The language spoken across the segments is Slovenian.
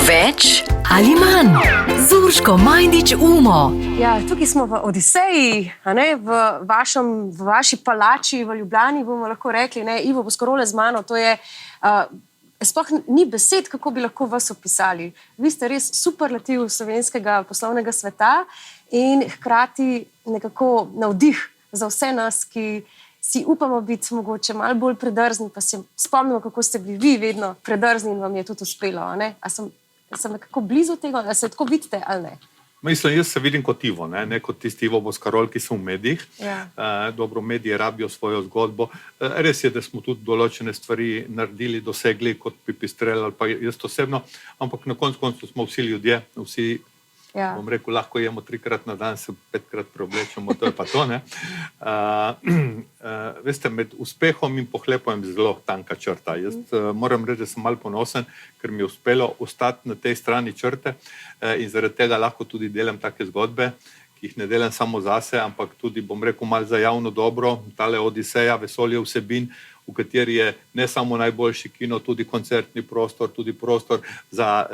Več ali manj z Urško Majdič-Umo. Ja, tukaj smo v Odiseji, v vaši palači v Ljubljani, bomo lahko rekli. Ivo Boscarole z mano, to je... Sploh ni besed, kako bi lahko vas opisali. Vi ste res superlativ slovenskega poslovnega sveta in hkrati nekako navdih za vse nas, ki si upamo biti mogoče malo bolj predrzni, pa se spomnimo, kako ste bili vi vedno predrzni in vam je tudi uspelo. A sem nekako blizu tega, da se tako vidite ali ne? Mislim, jaz se vidim kot Ivo, ne kot tisti Ivo Boscarol, ki so v medijih. Ja. Dobro, medije rabijo svojo zgodbo. Res je, da smo tudi določene stvari naredili, dosegli kot Pipistrel ali pa jaz osebno, ampak na koncu smo vsi ljudje, vsi, bom rekel, lahko jemo 3-krat na dan, se 5-krat preoblečemo, to je pa to, ne. Veste, med uspehom in pohlepom je zelo tanka črta. Jaz moram reči, da sem malo ponosen, ker mi je uspelo ostati na tej strani črte in zaradi tega lahko tudi delam take zgodbe, ki jih ne delam samo zase, ampak tudi, bom rekel, malo za javno dobro. Tale Odiseja, vesolje vsebin, v kateri je ne samo najboljši kino, tudi koncertni prostor, tudi prostor za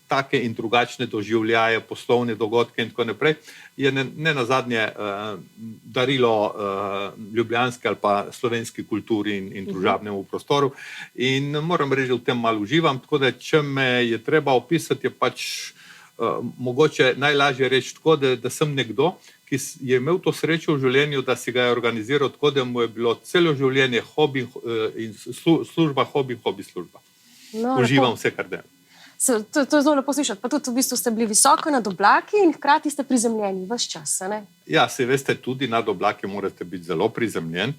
take in drugačne doživljaje, poslovne dogodke in tako naprej, je ne nazadnje darilo ljubljanske ali pa slovenski kulturi in družabnemu prostoru. In moram reči, da v tem malo uživam, tako da če me je treba opisati, je pač mogoče najlažje reči tako, da sem nekdo, ki je imel to srečo v življenju, da si ga je organiziral tako, da mu je bilo celo življenje hobi in služba, hobi služba. Uživam vse, kar delam. To je zelo lepo slišati. Pa tudi v bistvu ste bili visoko nad oblaki in hkrati ste prizemljeni ves čas, ne? Ja, se veste, tudi nad oblaki morate biti zelo prizemljen,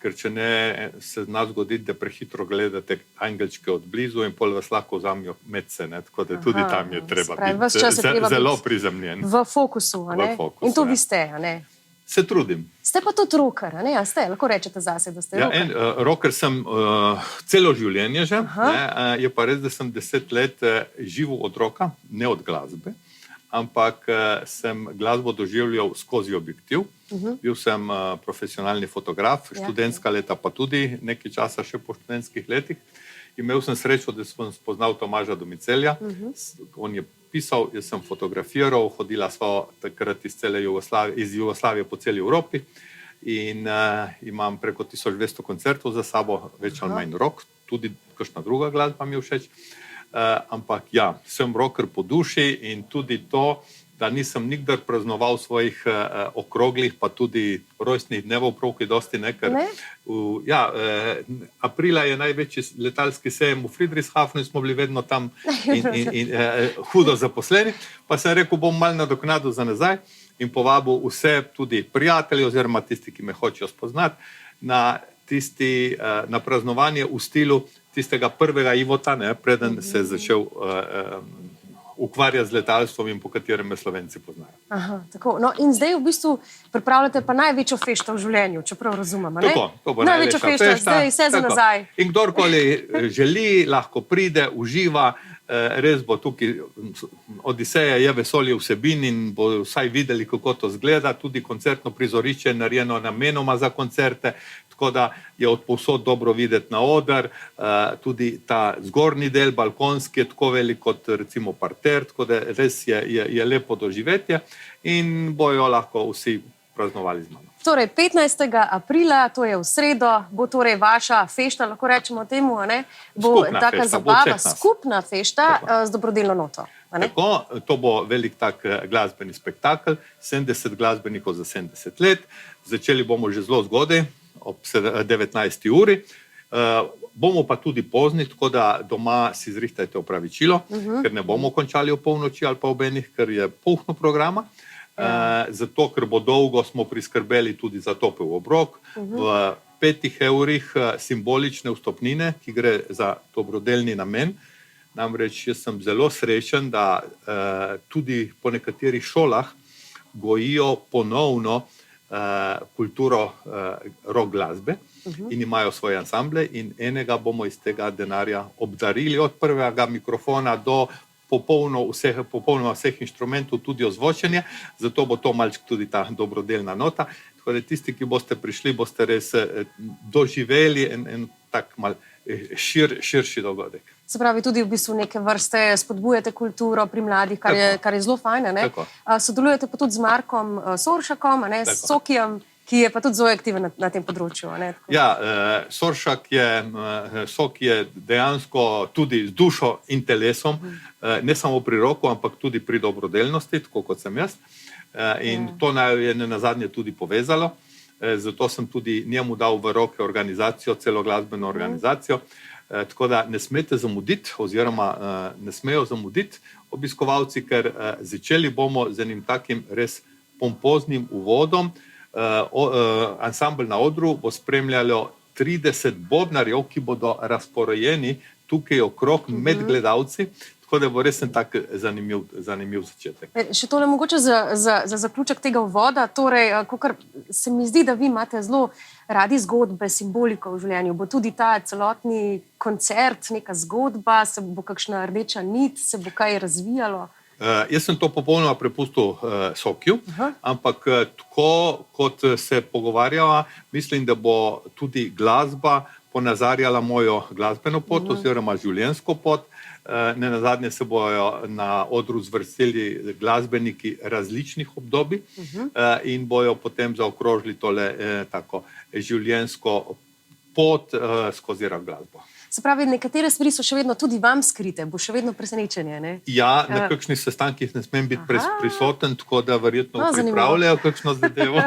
ker če ne se zna zgoditi, da prehitro gledate angelčke od blizu in pol vas lahko vzamijo medse, ne? Tako da tudi tam je treba biti zelo prizemljen. V fokusu, a ne? In to vi ste, a ne? Se trudim. Ste pa tudi rocker, a ne? A ste? Lahko rečete zase, da ste rocker? Ja, rocker sem celo življenje že. Je pa res, da sem 10 let živel od roka, ne od glasbe, ampak sem glasbo doživljal skozi objektiv. Bil sem profesionalni fotograf, študentska leta pa tudi, nekaj časa še po študentskih letih. Imel sem srečo, da sem spoznal Tomaža Domicelja. On je pisal, jaz sem fotografiral, hodila sva takrat iz Jugoslavije po celi Evropi in imam preko 1200 koncertov za sabo, več ali manj rock, tudi kakšna druga glasba mi je všeč. Ampak ja, sem rocker po duši in tudi to, da nisem nikdar praznoval svojih okroglih, pa tudi rojstnih dnevov prav kaj dosti, ne, ker aprila je največji letalski sejem v Friedrichshafnu in smo bili vedno tam in hudo zaposleni, pa sem rekel, bom malo nadoknadil za nazaj in povabil vse, tudi prijatelji oziroma tisti, ki me hočejo spoznati, na praznovanje v stilu tistega prvega Ivota, ne, preden se je začel ukvarja z letalstvom in po katerem me Slovenci poznajo. Aha, tako. No in zdaj v bistvu pripravljate pa največjo fešto v življenju, čeprav razumem, ne? Tako, to bo največja fešta. Zdaj vse za nazaj. In kdorkoli želi, lahko pride, uživa, res bo tukaj, Odiseja je vesolje vsebin in bo vsaj videli, kako to zgleda, tudi koncertno prizorišče je narejeno namenoma za koncerte, tako da je od povsod dobro videti na oder, tudi ta zgornji del, balkonski, je tako velik kot recimo parter, tako da res je lepo doživetje in bojo lahko vsi praznovali z mano. Torej, 15. aprila, to je v sredo, bo torej vaša fešta, lahko rečemo temu, a ne? Bo taka zabava, skupna fešta z dobrodelno noto. Tako, to bo velik tak glasbeni spektakel, 70 glasbenikov za 70 let, začeli bomo že zelo zgodaj, ob 19. uri. Bomo pa tudi pozni, tako da doma si zrihtajte opravičilo, ker ne bomo končali v polnoči ali pa ob enih, ker je polno programa. Zato, ker bo dolgo, smo priskrbeli tudi za topel obrok. V 5 evrih simbolične vstopnine, ki gre za dobrodelni namen. Namreč jaz sem zelo srečen, da tudi po nekaterih šolah gojijo ponovno kulturo rock glasbe in imajo svoje ansamble in enega bomo iz tega denarja obdarili od prvega mikrofona do popolnoma vseh inštrumentov, tudi ozvočenje, zato bo to malček tudi ta dobrodelna nota. Tako da tisti, ki boste prišli, boste res doživeli en tak mal širši dogodek. Se pravi, tudi v bistvu neke vrste spodbujate kulturo pri mladih, kar je zelo fajn. Sodelujete pa tudi z Markom Soršakom, s Sokijem, ki je pa tudi zelo aktiven na tem področju. Ja, Soki je dejansko tudi z dušo in telesom, ne samo pri roku, ampak tudi pri dobrodelnosti, tako kot sem jaz. In to naj je nazadnje tudi povezalo. Zato sem tudi njemu dal v roke organizacijo, celo glasbeno organizacijo. Tako da ne smete zamuditi, oziroma ne smejo zamuditi obiskovalci, ker začeli bomo z enim takim res pompoznim uvodom. Ansambl na odru bo spremljalo 30 bobnarjev, ki bodo razporejeni tukaj okrog med gledalci. Tako da bo res tak zanimiv začetek. Še tole mogoče za zaključek tega uvoda. Torej, kakor se mi zdi, da vi imate zelo radi zgodbe, simboliko v življenju. Bo tudi ta celotni koncert neka zgodba, se bo kakšna rdeča nit, se bo kaj razvijalo? Jaz sem to popolnoma prepustil Sokiju, ampak tako kot se pogovarjava, mislim, da bo tudi glasba ponazarjala mojo glasbeno pot oziroma življenjsko pot. Nenazadnje se bojo na odru zvrstili glasbeniki različnih obdobij in bojo potem zaokrožili tole tako življenjsko pot skozi glasbo. Se pravi, nekatere stvari so še vedno tudi vam skrite, bo še vedno presenečenje, ne? Ja, na kakšnih sestankih ne smem biti prisoten, tako da verjetno pripravljajo kakšno zadevo.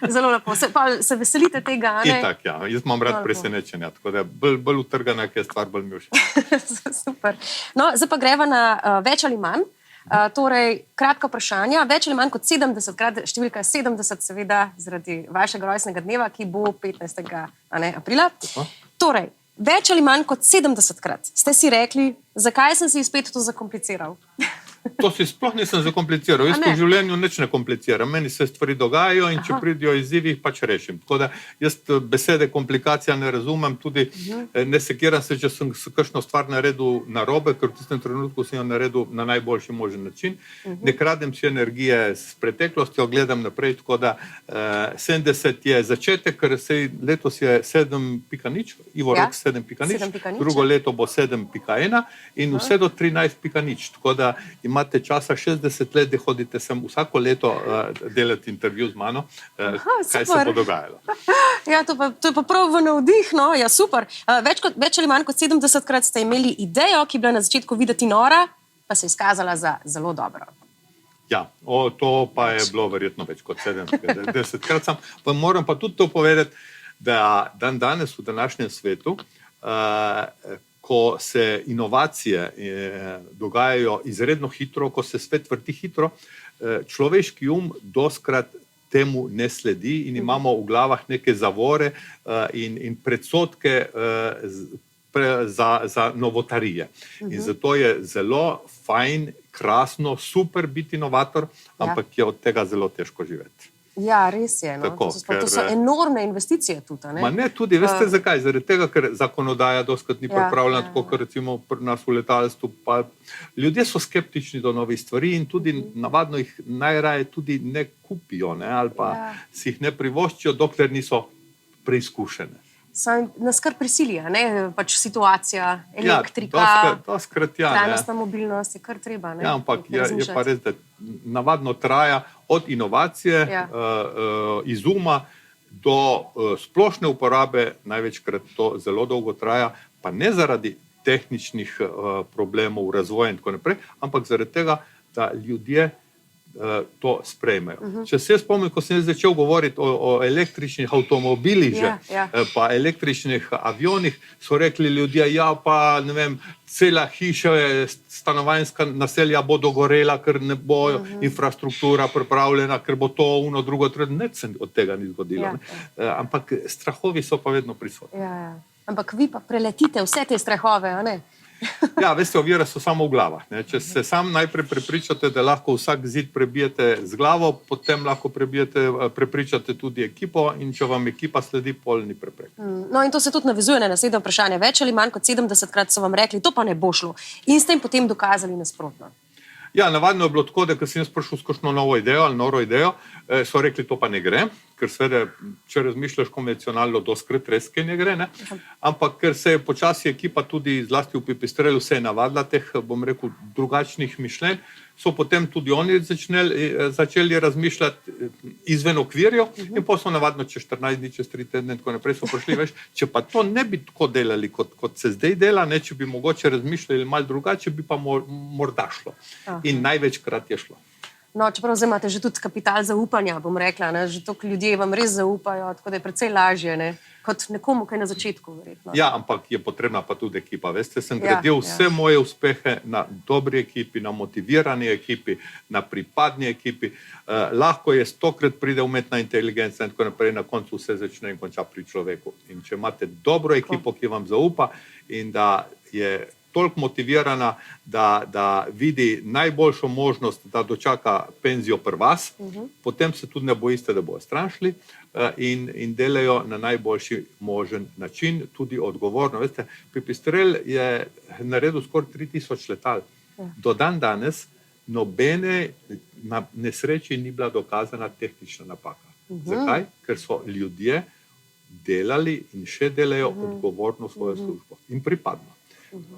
Zelo lepo. Se veselite tega, ne? Itak, ja. Jaz imam rad presenečenja, tako da bolj utrgana, ki je stvar, bolj mi všeč. Super. No, zdaj pa greva na več ali manj. Torej, kratka vprašanja. Več ali manj kot 70krat, številka 70, seveda, zaradi vašega rojstnega dneva, ki bo 15. aprila. Torej, več ali manj kot 70krat ste si rekli, zakaj sem si spet to zakompliciral? To si sploh nisem zakompliciral. Jaz v življenju nič ne kompliciram. Meni se stvari dogajajo in če pridijo izzivi, jih pač rešim. Tako da jaz besede komplikacija ne razumem, tudi ne sekiram se, če sem kakšno stvar naredil narobe, ker v tistem trenutku sem jo naredil na najboljši možen način. Ne kradem si energije s preteklostjo, gledam naprej, tako da 70 je začetek, ker letos je 7.0, Ivo Rok 7.0, drugo leto bo 7.1 in vse do 13.0, tako da imate časa 60 let, da hodite sem vsako leto delati intervju z mano, kaj se bo dogajalo. Ja, to je pa prav v navdih, no, ja, super. Več ali manj kot 70krat ste imeli idejo, ki je bila na začetku videti nora, pa se je izkazala za zelo dobro. Ja, to pa je bilo verjetno več kot 70krat sam. Pa moram pa tudi to povedati, da danes v današnjem svetu, ko se inovacije dogajajo izredno hitro, ko se svet vrti hitro, človeški dostikrat temu ne sledi in imamo v glavah neke zavore in predsodke za novotarije. In zato je zelo fajn, krasno, super biti inovator, ampak je od tega zelo težko živeti. Ja, res je. No. To so enormne investicije tudi. Ma ne, tudi, veste zakaj? Zaradi tega, ker zakonodaja dostikrat ni pripravljena, tako kot recimo pri nas v letalstvu. Ljudje so skeptični do novih stvari in tudi navadno jih najraje tudi ne kupijo, ali pa si jih ne privoščijo, dokler niso preizkušene. Nas kar prisilja, pač situacija, elektrika, trajnostna mobilnost, je kar treba. Ja, ampak je pa res, da navadno traja od inovacije, izuma do splošne uporabe, največkrat to zelo dolgo traja, pa ne zaradi tehničnih problemov, razvoja in tako naprej, ampak zaradi tega, da ljudje to sprejmejo. Če se spomnim, ko sem začel govoriti o električnih avtomobilih, pa električnih avionih, so rekli ljudje, ja, pa ne vem, cela hiša, stanovanjska naselja bo dogorela, ker ne bo infrastruktura pripravljena, ker bo to drugo, nič se od tega ni zgodilo. Ampak strahovi so pa vedno prisotni. Ampak vi pa preletite vse te strahove, a ne? Ja, veste, ovire so samo v glavah. Če se sam najprej prepričate, da lahko vsak zid prebijete z glavo, potem lahko prepričate tudi ekipo in če vam ekipa sledi, pol ni preprek. No in to se tudi navezuje na naslednje vprašanje. Več ali manj kot 70krat so vam rekli, to pa ne bo šlo. In ste jim potem dokazali nasprotno. Ja, navadno je bilo tako, da ko sem jaz prišel s kakšno novo idejo ali noro idejo, so rekli, to pa ne gre, ker seveda, če razmišljaš konvencionalno, doskrat res kaj ne gre, ne? Ampak ker se je počasi ekipa tudi zlasti v Pipistrelu se je navadila teh, bom rekel, drugačnih mišljenj, so potem tudi oni začeli razmišljati izven okvirjev in potem so navadno čez 14 dni, čez 3 tedne in tako naprej so prišli, veš, če pa to ne bi tako delali, kot se zdaj dela, ne, če bi mogoče razmišljali malo drugače, bi pa morda šlo. In največkrat je šlo. No, čeprav zdaj imate že tudi kapital zaupanja, bom rekla, ne? Že toliko ljudje vam res zaupajo, tako da je precej lažje, ne? Kot nekomu, kaj na začetku, verjetno. Ja, ampak je potrebna pa tudi ekipa. Veste, sem gradil vse moje uspehe na dobri ekipi, na motivirani ekipi, na pripadni ekipi. Lahko je 100-krat pride umetna inteligenca in tako naprej, na koncu vse začne in konča pri človeku. In če imate dobro ekipo, ki vam zaupa in da je toliko motivirana, da vidi najboljšo možnost, da dočaka penzijo pri vas, potem se tudi ne bojite, da bodo stran šli in delajo na najboljši možen način, tudi odgovorno. Veste, Pipistrel je naredil skoraj 3000 letal. Do dan danes nobene nesreči ni bila dokazana tehnična napaka. Zakaj? Ker so ljudje delali in še delajo odgovorno svojo službo in pripadno.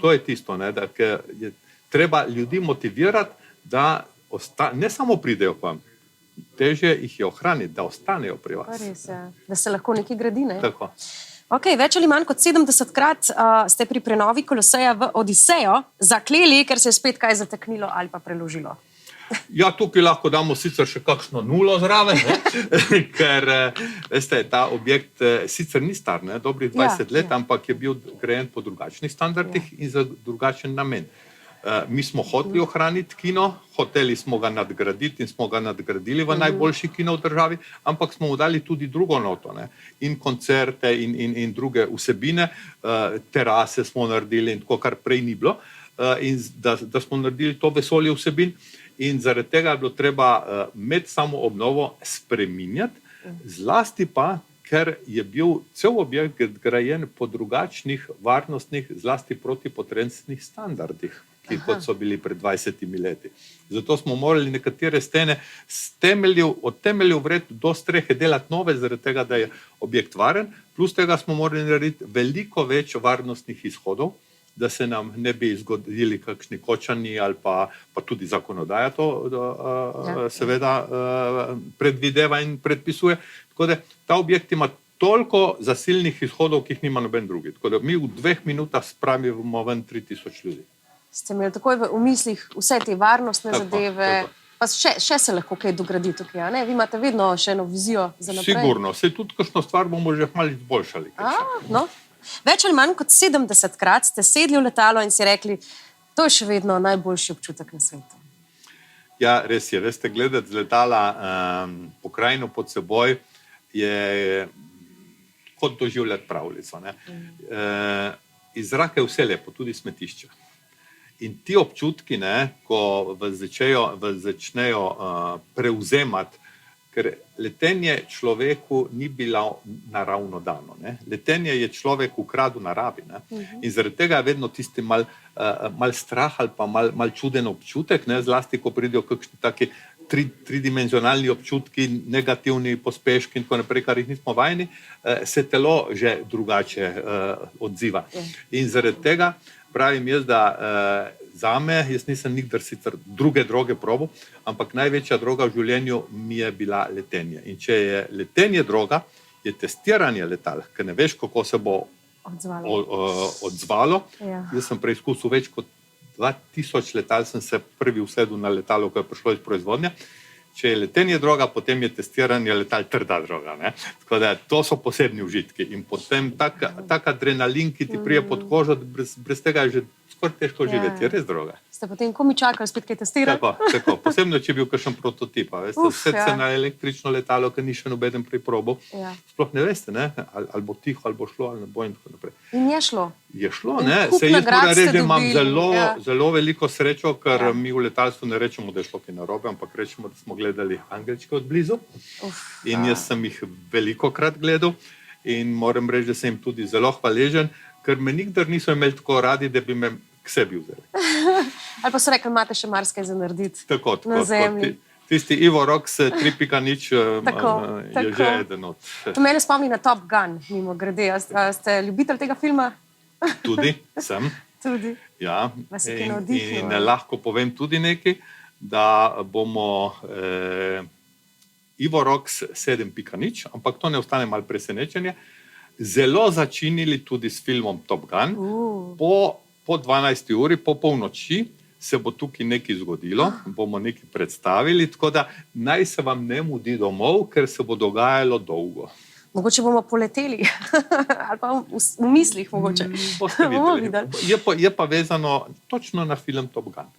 To je tisto, ne, da je treba ljudi motivirati, da ne samo pridejo k vam, težje jih je ohraniti, da ostanejo pri vas. Res, ja. Da se lahko nekaj gradi, ne? Tako. Ok, več ali manj kot 70-krat ste pri prenovi Koloseja v Odisejo zakleli, ker se je spet kaj zataknilo ali pa preložilo. Ja, tukaj lahko damo sicer še kakšno nulo zraven, ker, veste, ta objekt sicer ni star, ne, dobrih 20 let, ampak je bil grajen po drugačnih standardih in za drugačen namen. Mi smo hoteli ohraniti kino, hoteli smo ga nadgraditi in smo ga nadgradili v najboljši kino v državi, ampak smo mu dali tudi drugo noto, ne, in koncerte in druge vsebine, terase smo naredili in tako, kar prej ni bilo, in da smo naredili to vesolje vsebin. In zaradi tega je bilo treba med samo obnovo spreminjati, zlasti pa, ker je bil cel objekt grajen po drugačnih varnostnih, zlasti protipotresnih standardih, kot so bili pred 20 leti. Zato smo morali nekatere stene od temeljev vred do strehe delati nove, zaradi tega, da je objekt varen, plus tega smo morali narediti veliko več varnostnih izhodov, da se nam ne bi zgodili kakšni kočani ali pa tudi zakonodaja to seveda predvideva in predpisuje. Tako da ta objekt ima toliko zasilnih izhodov, ki jih nima noben drugi. Tako da mi v 2 minutah spravimo ven 3000 ljudi. Ste imeli takoj v mislih vse te varnostne zadeve, pa še se lahko kaj dogradi tukaj, a ne? Vi imate vedno še eno vizijo za naprej. Sigurno, se tudi kakšno stvar bomo že malo izboljšali. No. Več ali manj kot 70-krat ste sedli v letalo in si rekli, to je še vedno najboljši občutek na svetu. Ja, res je. Veste, gledati z letala pokrajino pod seboj je kot doživljati pravljico. Iz zraka je vse lepo, tudi smetišče. In ti občutki, ko začnejo prevzemati, ker letenje človeku ni bilo naravno dano. Letenje je človek ukradel naravi. In zaradi tega je vedno tisti mal strah ali pa mal čuden občutek, zlasti, ko pridejo kakšni taki tridimenzionalni občutki, negativni pospeški in tako naprej, kar jih nismo vajeni, se telo že drugače odziva. In zaradi tega pravim jaz, da zame, jaz nisem nikdar sicer druge droge probal, ampak največja droga v življenju mi je bila letenje. In če je letenje droga, je testiranje letal, ker ne veš, kako se bo odzvalo. Jaz sem preizkusil več kot 2000 letal, sem se prvi usedel na letalo, ko je prišlo iz proizvodnje. Če je letenje droga, potem je testiranje letal trda droga. Tako da to so posebni užitki. In potem tak adrenalin, ki ti prije pod kožo, brez tega je že skoraj težko živeti, je res droga. Ste potem komi čakali spet kaj testirati? Tako. Posebno, če je bil kakšen prototip. Vse se na električno letalo, ker ni še nobeden priprobal. Sploh ne veste, ali bo tiho, ali bo šlo, ali ne bo in tako naprej. In je šlo? Je šlo, Se jaz moram reči, da imam zelo veliko srečo, ker mi v letalstvu ne rečemo, da je šlo kaj narobe, ampak rečemo, da smo gledali angelčke od blizu. In jaz sem jih velikokrat gledal in moram reči, da sem jim tudi zelo hvaležen, ker me nikdar niso imeli tako radi, da bi me k sebi vzeli. Ali pa so rekli, imate še marsikaj za narediti tako, na zemlji. Tisti Ivo Rox 3.0 Tako, je tako. že eden od. To mene spomni na Top Gun, mimo grede. A ste ljubitelj tega filma? Tudi sem. Tudi. Ja. Vas je kaj navdihnilo, In ali? lahko povem tudi nekaj, da bomo Ivo Rox 7.0, ampak to ne ostane malo presenečenje, zelo začinili tudi s filmom Top Gun. Po 12. uri, po polnoči, se bo tukaj nekaj zgodilo, bomo nekaj predstavili, tako da naj se vam ne mudi domov, ker se bo dogajalo dolgo. Mogoče bomo poleteli, ali pa v mislih mogoče. Boste Bomo videli. videli. Je pa vezano točno na film Top Gun.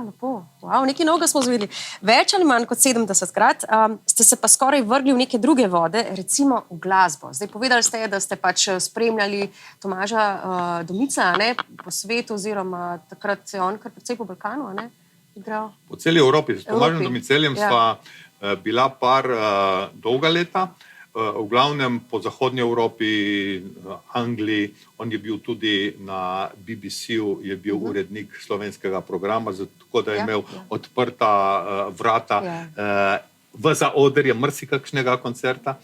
Lepo. Wow, nekaj novega smo zvedeli. Več ali manj kot 70krat ste se pa skoraj vrgli v neke druge vode, recimo v glasbo. Zdaj povedali ste, da ste pač spremljali Tomaža Domica, ne, po svetu, oziroma takrat je on kar precej po Balkanu, a ne, igral. Po celi Evropi. S Tomažem Evropi. Domiceljem sva bila par dolga leta. V glavnem po zahodnji Evropi, Angliji, on je bil tudi na BBC-u, je bil urednik slovenskega programa, tako da je imel odprta vrata v zaodrje marsikakšnega koncerta.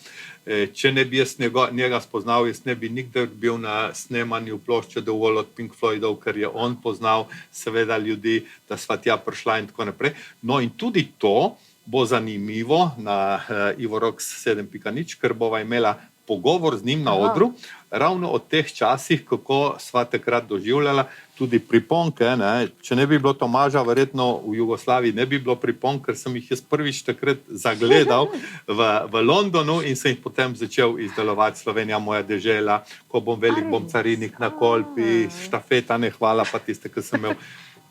Če ne bi jaz njega spoznal, jaz ne bi nikdar bil na snemanju plošče The Wall od Pink Floydov, ker je on poznal seveda ljudi, da sva tja prišla in tako naprej. No in tudi to bo zanimivo na Ivo Rox 7.0, ker bova imela pogovor z njim na odru, ravno o teh časih, kako sva takrat doživljala, tudi priponke. Ne? Če ne bi bilo Tomaža, verjetno v Jugoslaviji ne bi bilo priponk, ker sem jih jaz prvič takrat zagledal v Londonu in sem jih potem začel izdelovati Slovenija moja dežela, ko bom velik, bom carinik na Kolpi, štafeta ne hvala, pa tiste, ki sem imel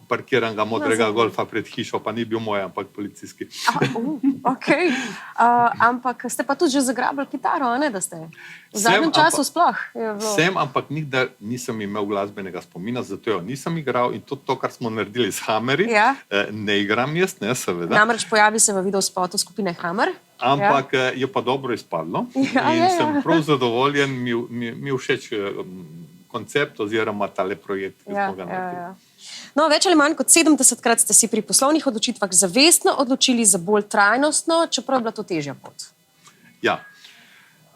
parkiranega modrega golfa pred hišo, pa ni bil moj, ampak policijski. Okay. Ampak ste pa tudi že zagrabili kitaro, a ne, da ste? V zadnjem času sploh je bilo. Sem, ampak nikdar nisem imel glasbenega spomina, zato jo nisem igral in tudi to, kar smo naredili s Hammerji, ne igram jaz, ne, seveda. Namreč pojavi se v videospotu skupine Hammer. Ampak je pa dobro izpadlo in sem prav zadovoljen, mi všeč koncept oziroma tale projekt, ki smo ga naredili. No, več ali manj kot 70krat ste si pri poslovnih odločitvah zavestno odločili za bolj trajnostno, čeprav je bila to težja pot. Ja.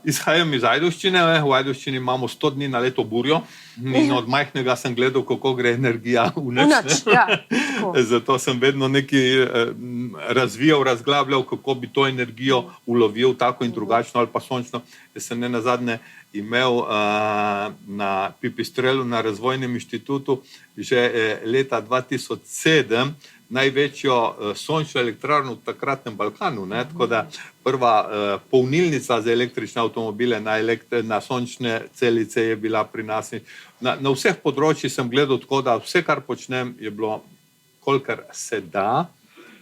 Izhajam iz Ajdovščine. V Ajdovščini imamo 100 dni na leto burjo in od majhnega sem gledal, kako gre energija v nič. Zato sem vedno nekaj razvijal, razglabljal, kako bi to energijo ulovil, tako in drugačno ali pa sončno. Jaz sem nenazadnje imel na Pipistrelu na Razvojnem inštitutu že leta 2007 največjo sončno elektrarno v takratnem Balkanu. Ne? Tako da prva polnilnica za električne avtomobile na sončne celice je bila pri nas. Na vseh področjih sem gledal tako, da vse, kar počnem, je bilo, kolikor se da,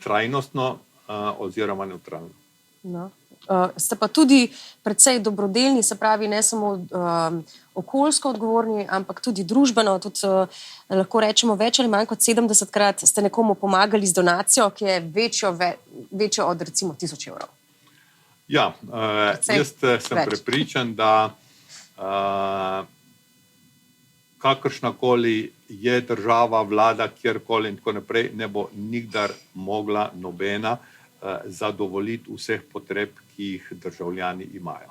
trajnostno oziroma nevtralno. No. Ste pa tudi precej dobrodelni, se pravi, ne samo okoljsko odgovorni, ampak tudi družbeno. Tudi, lahko rečemo, več ali manj kot 70krat ste nekomu pomagali z donacijo, ki je večjo od recimo 1000 evrov. Ja, jaz sem prepričan, da kakršnakoli je država, vlada, kjerkoli in tako naprej, ne bo nikdar mogla nobena zadovoljiti vseh potreb, ki jih državljani imajo.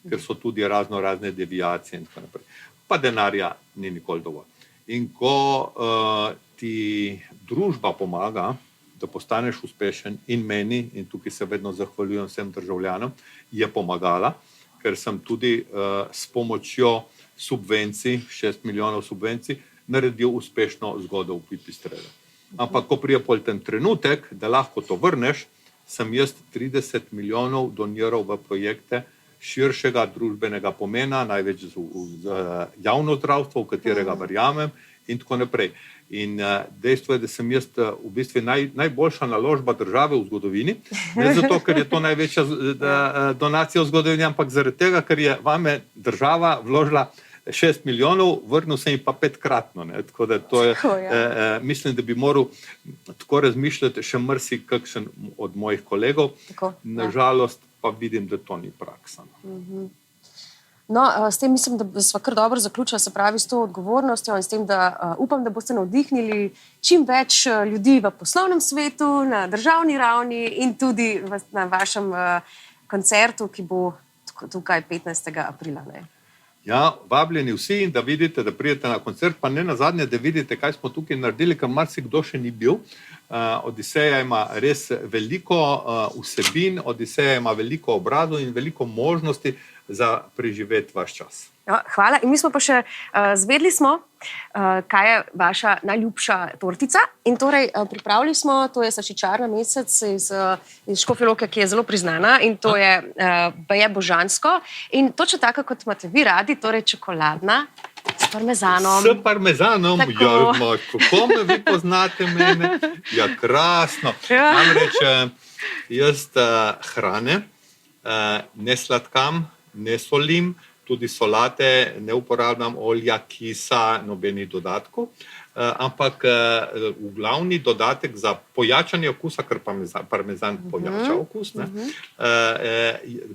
Ker so tudi razne deviacije in tako naprej. Pa denarja ni nikoli dovolj. In ko ti družba pomaga, da postaneš uspešen, in meni, in tukaj se vedno zahvaljujem vsem državljanom, je pomagala, ker sem tudi s pomočjo subvencij, 6 milijonov subvencij, naredil uspešno zgodbo v Pipistrelu. Ampak ko prije pol ten trenutek, da lahko to vrneš, sem jaz 30 milijonov doniral v projekte širšega družbenega pomena, največ za javno zdravstvo, v katerega verjamem in tako naprej. In dejstvo je, da sem jaz v bistvu najboljša naložba države v zgodovini, ne zato, ker je to največja donacija v zgodovini, ampak zaradi tega, ker je vame država vložila 6 milijonov, vrnil sem jih pa 5-kratno. Tako da to je, mislim, da bi moral tako razmišljati še marsikakšen od mojih kolegov. Nažalost pa vidim, da to ni praksa. No, s tem mislim, da sva kar dobro zaključila, se pravi s to odgovornostjo in s tem, da upam, da boste navdihnili čim več ljudi v poslovnem svetu, na državni ravni in tudi na vašem koncertu, ki bo tukaj 15. aprila. Ne? Ja, vabljeni vsi in da vidite, da pridete na koncert, pa ne nazadnje, da vidite, kaj smo tukaj naredili, ker marsikdo še ni bil. Odiseja ima res veliko vsebin, Odiseja ima veliko obrazov in veliko možnosti za preživeti vaš čas. Hvala. In mi smo pa še zvedli smo, kaj je vaša najljubša tortica. In torej pripravili smo, to je slaščičarna Mesec iz Škofje Loke, ki je zelo priznana in to je božansko. In točno tako, kot imate vi radi, torej čokoladna s parmezanom. S parmezanom? Ja, kako me vi poznate mene? Ja, krasno. Namreč jaz hrane ne sladkam, ne solim, tudi solate, ne uporabljam olja, kisa, nobenih dodatkov, ampak v glavni dodatek za pojačanje okusa, ker parmezan pojača okus,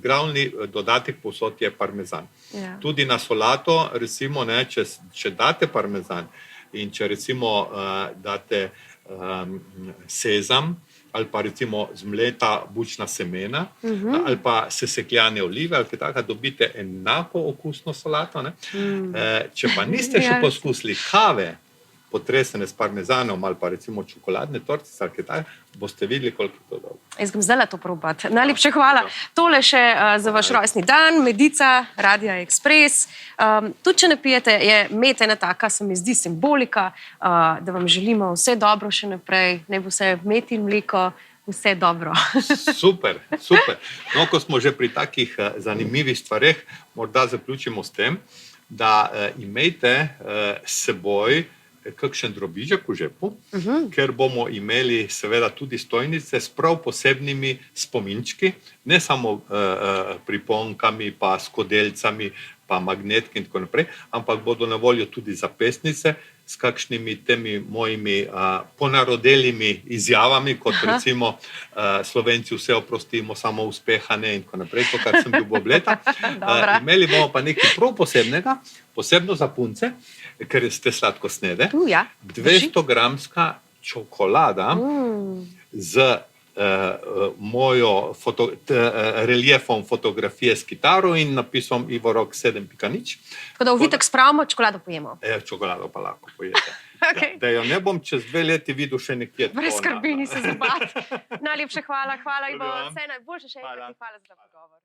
glavni dodatek povsod je parmezan. Ja. Tudi na solato, recimo, ne, če date parmezan in če recimo date sezam, ali pa recimo zmleta bučna semena, ali pa sesekljane olive, ali kaj taka, dobite enako okusno solato. Ne? Če pa niste še poskusili kave, potresene s parmezanom, ali pa recimo čokoladne tortice, ali kaj taka, boste videli, koliko je to dobro. Jaz grem zdaj to probati. Najlepše hvala. Tole še za vaš rojstni dan, Medica, Radia Ekspres. Tudi, če ne pijete, je med ena taka, se mi zdi, simbolika, da vam želimo vse dobro še naprej, naj bo vse med in mleko, vse dobro. Super, super. No, ko smo že pri takih zanimivih stvareh, morda zaključimo s tem, da imejte s seboj kakšen drobižek v žepu, ker bomo imeli seveda tudi stojnice s prav posebnimi spominčki, ne samo priponkami, pa skodelcami, pa magnetki in tako naprej, ampak bodo na voljo tudi zapestnice s kakšnimi temi mojimi ponarodelimi izjavami, kot recimo Slovenci vse oprostimo, samo uspehane in tako naprej, to, kar sem ljubob leta. Imeli bomo pa nekaj prav posebnega, posebno za punce, ker ste sladkosnede, 200-gramska čokolada z mojo reliefom fotografije s kitaro in napisom Ivo Rok 7.0. Tako da uvitek spravimo, čokolado pojemo. Čokolado pa lahko pojete. Okay. Da jo ne bom čez 2 leti videl še nekje. Brez skrbi, ni se zobati. Najlepše hvala, Ivo, vse najboljše še enkrat in hvala za pogovor.